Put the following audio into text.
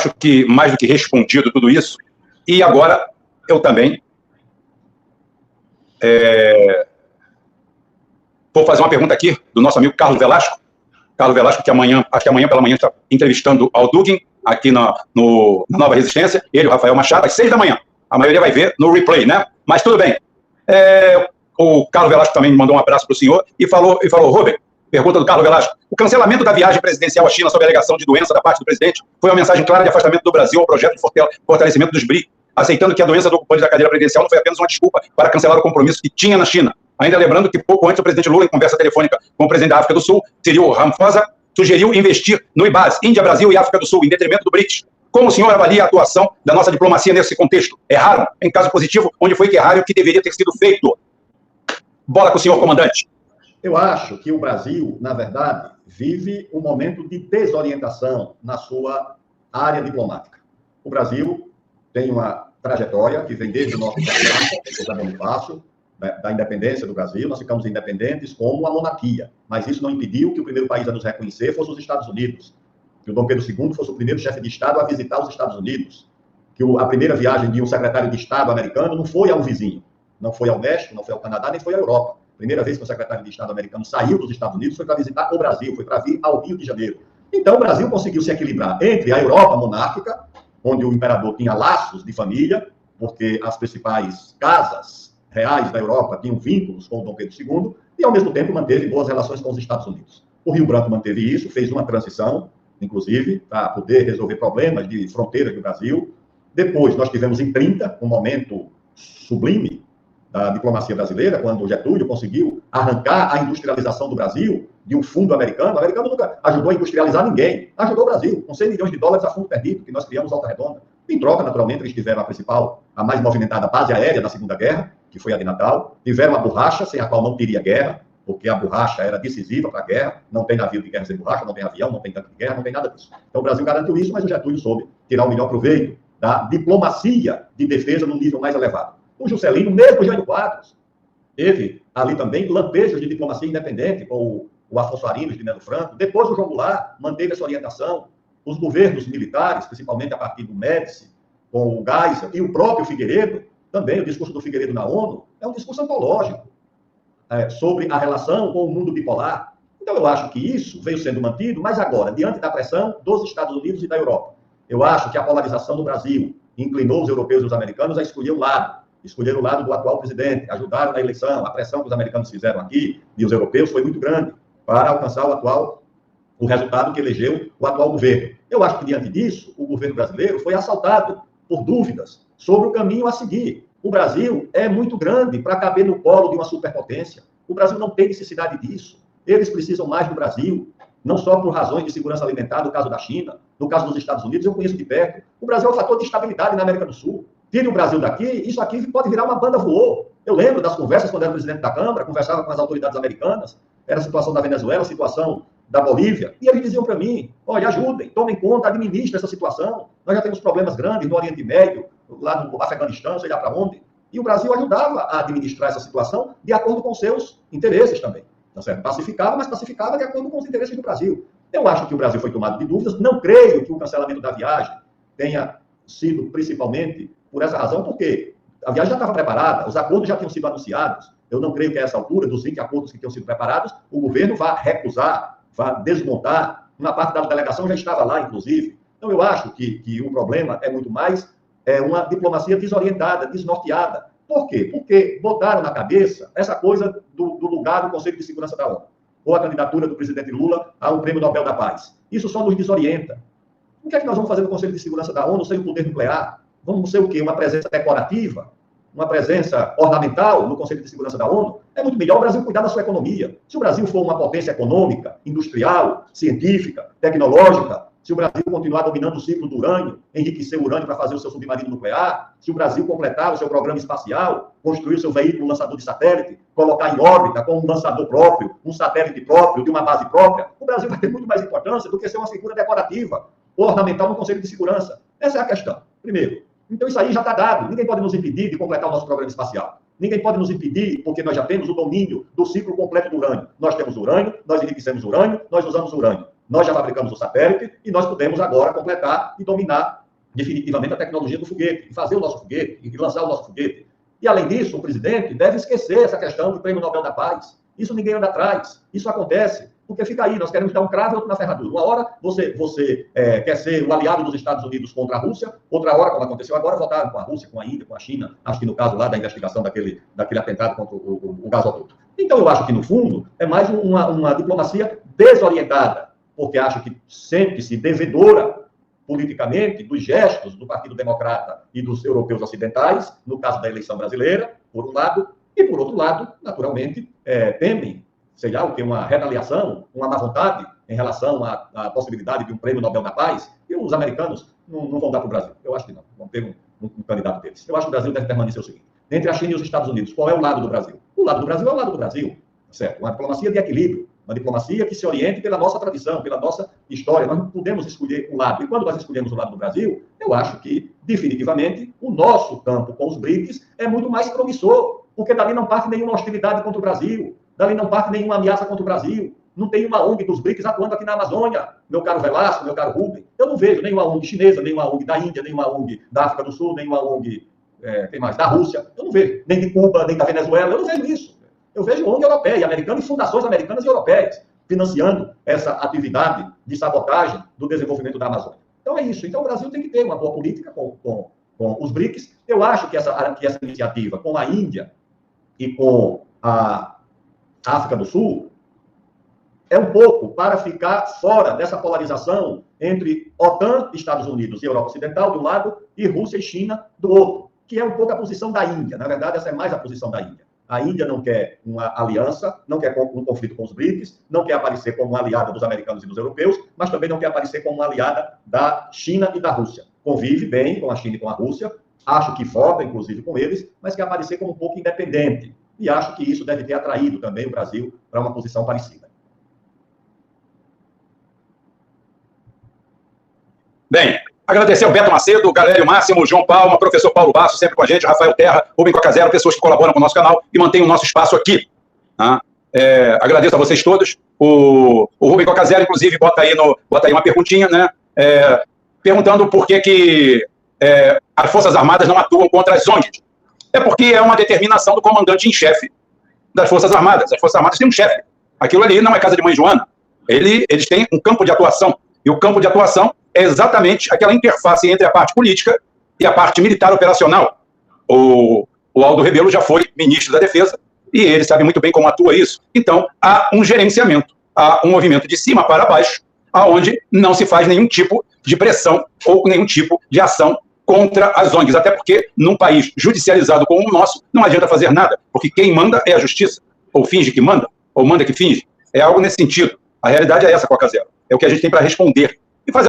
acho que mais do que respondido tudo isso, e agora eu também vou fazer uma pergunta aqui do nosso amigo Carlos Velasco. Carlos Velasco, que amanhã, acho que amanhã pela manhã, está entrevistando ao Dugin aqui na Nova Resistência, ele e o Rafael Machado, às 6 da manhã. A maioria vai ver no replay, né? Mas tudo bem. O Carlos Velasco também mandou um abraço para o senhor e falou, Rubem, pergunta do Carlos Velasco, o cancelamento da viagem presidencial à China sob a alegação de doença da parte do presidente foi uma mensagem clara de afastamento do Brasil ao projeto de fortalecimento dos BRIC, aceitando que a doença do ocupante da cadeira presidencial não foi apenas uma desculpa para cancelar o compromisso que tinha na China. Ainda lembrando que pouco antes o presidente Lula, em conversa telefônica com o presidente da África do Sul, Cyril Ramaphosa, sugeriu investir no IBAS, Índia, Brasil e África do Sul, em detrimento do BRICS. Como o senhor avalia a atuação da nossa diplomacia nesse contexto? Erraram? Em caso positivo, onde foi que erraram e o que deveria ter sido feito? Bola com o senhor, comandante. Eu acho que o Brasil, na verdade, vive um momento de desorientação na sua área diplomática. O Brasil tem uma trajetória que vem desde o nosso José Bonifácio, da independência do Brasil. Nós ficamos independentes como a monarquia, mas isso não impediu que o primeiro país a nos reconhecer fosse os Estados Unidos, que o Dom Pedro II fosse o primeiro chefe de Estado a visitar os Estados Unidos, que a primeira viagem de um secretário de Estado americano não foi a um vizinho, não foi ao México, não foi ao Canadá, nem foi à Europa. A primeira vez que o secretário de Estado americano saiu dos Estados Unidos foi para visitar o Brasil, foi para vir ao Rio de Janeiro. Então, o Brasil conseguiu se equilibrar entre a Europa monárquica, onde o imperador tinha laços de família, porque as principais casas reais da Europa tinham vínculos com o Dom Pedro II, e, ao mesmo tempo, manteve boas relações com os Estados Unidos. O Rio Branco manteve isso, fez uma transição, inclusive, para poder resolver problemas de fronteira do Brasil. Depois, nós tivemos em 30 um momento sublime da diplomacia brasileira, quando o Getúlio conseguiu arrancar a industrialização do Brasil de um fundo americano. O americano nunca ajudou a industrializar ninguém, ajudou o Brasil, com 100 milhões de dólares a fundo perdido, que nós criamos Volta Redonda. Em troca, naturalmente, eles tiveram a mais movimentada base aérea da Segunda Guerra, que foi a de Natal, tiveram a borracha, sem a qual não teria guerra, porque a borracha era decisiva para a guerra, não tem navio de guerra sem borracha, não tem avião, não tem tanque de guerra, não tem nada disso. Então o Brasil garantiu isso, mas o Getúlio soube tirar o melhor proveito da diplomacia de defesa num nível mais elevado. O Juscelino, mesmo Jânio Quadros, teve ali também lampejos de diplomacia independente, com o Afonso Arinos de Melo Franco. Depois o João Goulart manteve essa orientação. Os governos militares, principalmente a partir do Médici, com o Geisel e o próprio Figueiredo, também o discurso do Figueiredo na ONU, é um discurso antológico sobre a relação com o mundo bipolar. Então eu acho que isso veio sendo mantido, mas agora, diante da pressão dos Estados Unidos e da Europa, eu acho que a polarização do Brasil inclinou os europeus e os americanos a escolher um lado. Escolheram o lado do atual presidente, ajudaram na eleição. A pressão que os americanos fizeram aqui e os europeus foi muito grande para alcançar o resultado que elegeu o atual governo. Eu acho que, diante disso, o governo brasileiro foi assaltado por dúvidas sobre o caminho a seguir. O Brasil é muito grande para caber no colo de uma superpotência. O Brasil não tem necessidade disso. Eles precisam mais do Brasil, não só por razões de segurança alimentar, no caso da China, no caso dos Estados Unidos, eu conheço de perto. O Brasil é um fator de estabilidade na América do Sul. Tire o Brasil daqui, isso aqui pode virar uma banda voô. Eu lembro das conversas quando era presidente da Câmara, conversava com as autoridades americanas, era a situação da Venezuela, a situação da Bolívia, e eles diziam para mim, olha, ajudem, tomem conta, administrem essa situação, nós já temos problemas grandes no Oriente Médio, lá no Afeganistão, sei lá para onde, e o Brasil ajudava a administrar essa situação de acordo com seus interesses também, tá certo? Pacificava, mas pacificava de acordo com os interesses do Brasil. Eu acho que o Brasil foi tomado de dúvidas, não creio que o cancelamento da viagem tenha sido principalmente por essa razão, porque a viagem já estava preparada, os acordos já tinham sido anunciados. Eu não creio que a essa altura, dos 20 acordos que tinham sido preparados, o governo vá recusar, vá desmontar. Uma parte da delegação já estava lá, inclusive. Então, eu acho que o problema é muito mais uma diplomacia desorientada, desnorteada. Por quê? Porque botaram na cabeça essa coisa do lugar do Conselho de Segurança da ONU, ou a candidatura do presidente Lula a um prêmio Nobel da Paz. Isso só nos desorienta. O que é que nós vamos fazer no Conselho de Segurança da ONU sem o poder nuclear? Vamos ser o quê? Uma presença decorativa? Uma presença ornamental no Conselho de Segurança da ONU? É muito melhor o Brasil cuidar da sua economia. Se o Brasil for uma potência econômica, industrial, científica, tecnológica, se o Brasil continuar dominando o ciclo do urânio, enriquecer o urânio para fazer o seu submarino nuclear, se o Brasil completar o seu programa espacial, construir o seu veículo lançador de satélite, colocar em órbita com um lançador próprio, um satélite próprio, de uma base própria, o Brasil vai ter muito mais importância do que ser uma figura decorativa ou ornamental no Conselho de Segurança. Essa é a questão. Primeiro. Então, isso aí já está dado. Ninguém pode nos impedir de completar o nosso programa espacial. Ninguém pode nos impedir, porque nós já temos o domínio do ciclo completo do urânio. Nós temos urânio, nós enriquecemos urânio, nós usamos urânio. nós já fabricamos o satélite e nós podemos agora completar e dominar definitivamente a tecnologia do foguete, e fazer o nosso foguete, e lançar o nosso foguete. E, além disso, o presidente deve esquecer essa questão do Prêmio Nobel da Paz. Isso ninguém anda atrás. Isso acontece porque fica aí, nós queremos dar um cravo e outro na ferradura. Uma hora você quer ser o aliado dos Estados Unidos contra a Rússia, outra hora, como aconteceu agora, votaram com a Rússia, com a Índia, com a China, acho que no caso lá da investigação daquele atentado contra o gasoduto. Então, eu acho que, no fundo, é mais uma diplomacia desorientada, porque acho que sente-se devedora politicamente dos gestos do Partido Democrata e dos europeus ocidentais, no caso da eleição brasileira, por um lado, e, por outro lado, naturalmente, temem, sei lá o que, uma retaliação, uma má vontade em relação à possibilidade de um prêmio Nobel da Paz, e os americanos não vão dar para o Brasil. Eu acho que não, vão ter um candidato deles. Eu acho que o Brasil deve permanecer o seguinte: entre a China e os Estados Unidos, qual é o lado do Brasil? O lado do Brasil é o lado do Brasil, certo? Uma diplomacia de equilíbrio, uma diplomacia que se oriente pela nossa tradição, pela nossa história. Nós não podemos escolher um lado. E quando nós escolhemos o lado do Brasil, eu acho que, definitivamente, o nosso campo com os BRICS é muito mais promissor, porque dali não parte nenhuma hostilidade contra o Brasil, dali não parte nenhuma ameaça contra o Brasil. Não tem uma ONG dos BRICS atuando aqui na Amazônia, meu caro Velasco, meu caro Rubem. Eu não vejo nenhuma ONG chinesa, nenhuma ONG da Índia, nenhuma ONG da África do Sul, nenhuma ONG tem mais, da Rússia. Eu não vejo. Nem de Cuba, nem da Venezuela. Eu não vejo isso. Eu vejo ONG europeia, americana, e fundações americanas e europeias financiando essa atividade de sabotagem do desenvolvimento da Amazônia. Então é isso. Então o Brasil tem que ter uma boa política com os BRICS. Eu acho que essa iniciativa com a Índia e com a África do Sul é um pouco para ficar fora dessa polarização entre OTAN, Estados Unidos e Europa Ocidental, de um lado, e Rússia e China, do outro, que é um pouco a posição da Índia. Na verdade, essa é mais a posição da Índia. A Índia não quer uma aliança, não quer um conflito com os BRICS, não quer aparecer como uma aliada dos americanos e dos europeus, mas também não quer aparecer como uma aliada da China e da Rússia. Convive bem com a China e com a Rússia, acho que vota, inclusive, com eles, mas quer aparecer como um pouco independente. E acho que isso deve ter atraído também o Brasil para uma posição parecida. Bem, agradecer ao Beto Macedo, o Galério Máximo, o João Palma, o professor Paulo Basso, sempre com a gente, Rafael Terra, Rubem Cocazero, pessoas que colaboram com o nosso canal e mantêm o nosso espaço aqui. Tá? Agradeço a vocês todos. O Rubem Cocazero, inclusive, bota aí uma perguntinha, né? Perguntando por que as Forças Armadas não atuam contra as ONGs. É porque é uma determinação do comandante em chefe das Forças Armadas. As Forças Armadas têm um chefe. Aquilo ali não é casa de mãe Joana. Eles têm um campo de atuação. E o campo de atuação é exatamente aquela interface entre a parte política e a parte militar operacional. O Aldo Rebelo já foi ministro da Defesa e ele sabe muito bem como atua isso. Então, há um gerenciamento, há um movimento de cima para baixo, aonde não se faz nenhum tipo de pressão ou nenhum tipo de ação contra as ONGs, até porque num país judicializado como o nosso, não adianta fazer nada, porque quem manda é a justiça, ou finge que manda, ou manda que finge. É algo nesse sentido. A realidade é essa, Cocazero. É o que a gente tem para responder